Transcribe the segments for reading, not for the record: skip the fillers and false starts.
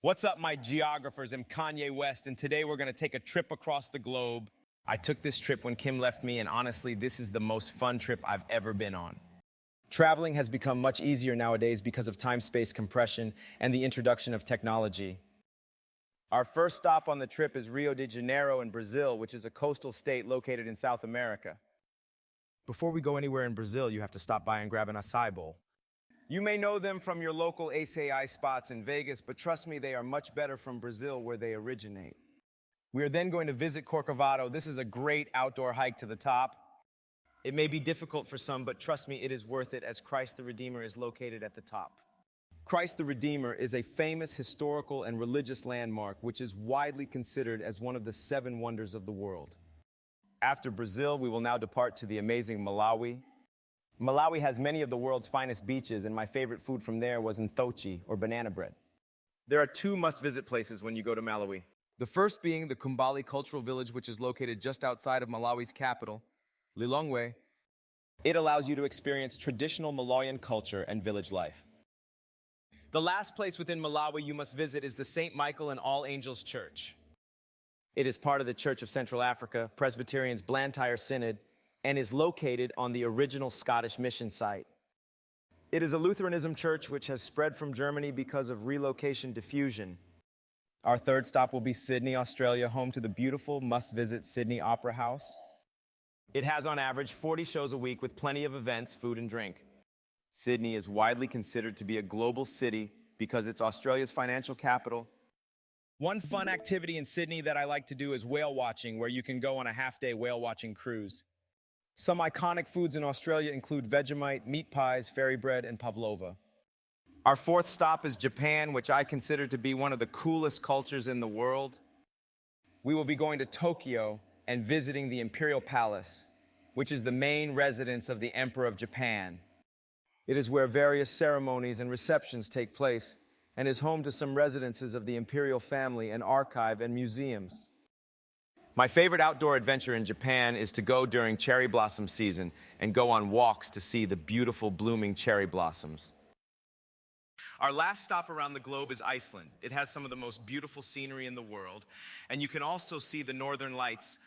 What's up, my geographers? I'm Kanye West, and today we're gonna take a trip across the globe. I took this trip when Kim left me, and honestly, this is the most fun trip I've ever been on. Traveling has become much easier nowadays because of time-space compression and the introduction of technology. Our first stop on the trip is Rio de Janeiro in Brazil, which is a coastal state located in South America. Before we go anywhere in Brazil, you have to stop by and grab an acai bowl. You may know them from your local acai spots in Vegas, but trust me, they are much better from Brazil, where they originate. We are then going to visit Corcovado. This is a great outdoor hike to the top. It may be difficult for some, but trust me, it is worth it, as Christ the Redeemer is located at the top. Christ the Redeemer is a famous historical and religious landmark which is widely considered as one of the 7 wonders of the world. After Brazil, we will now depart to the amazing Malawi. Malawi has many of the world's finest beaches, and my favorite food from there was nthochi, or banana bread. There are 2 must-visit places when you go to Malawi. The first being the Kumbali Cultural Village, which is located just outside of Malawi's capital, Lilongwe. It allows you to experience traditional Malawian culture and village life. The last place within Malawi you must visit is the St. Michael and All Angels Church. It is part of the Church of Central Africa, Presbyterian's Blantyre Synod, and is located on the original Scottish mission site. It is a Lutheranism church which has spread from Germany because of relocation diffusion. Our third stop will be Sydney, Australia, home to the beautiful must-visit Sydney Opera House. It has on average 40 shows a week with plenty of events, food, and drink. Sydney is widely considered to be a global city because it's Australia's financial capital. One fun activity in Sydney that I like to do is whale watching, where you can go on a half-day whale watching cruise. Some iconic foods in Australia include Vegemite, meat pies, fairy bread, and pavlova. Our fourth stop is Japan, which I consider to be one of the coolest cultures in the world. We will be going to Tokyo and visiting the Imperial Palace, which is the main residence of the Emperor of Japan. It is where various ceremonies and receptions take place, and is home to some residences of the imperial family, and archive and museums. My favorite outdoor adventure in Japan is to go during cherry blossom season and go on walks to see the beautiful blooming cherry blossoms. Our last stop around the globe is Iceland. It has some of the most beautiful scenery in the world, and you can also see the northern lights.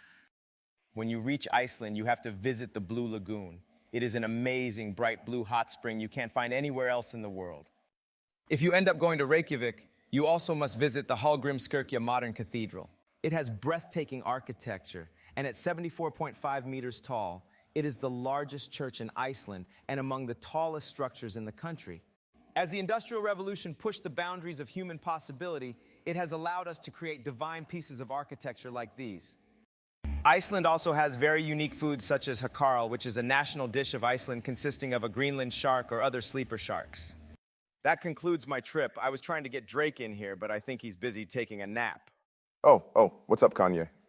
When you reach Iceland, you have to visit the Blue Lagoon. It is an amazing, bright blue hot spring you can't find anywhere else in the world. If you end up going to Reykjavik, you also must visit the Hallgrímskirkja modern cathedral. It has breathtaking architecture, and at 74.5 meters tall, it is the largest church in Iceland and among the tallest structures in the country. As the Industrial Revolution pushed the boundaries of human possibility, it has allowed us to create divine pieces of architecture like these. Iceland also has very unique foods such as hakarl, which is a national dish of Iceland consisting of a Greenland shark or other sleeper sharks. That concludes my trip. I was trying to get Drake in here, but I think he's busy taking a nap. Oh, what's up, Kanye?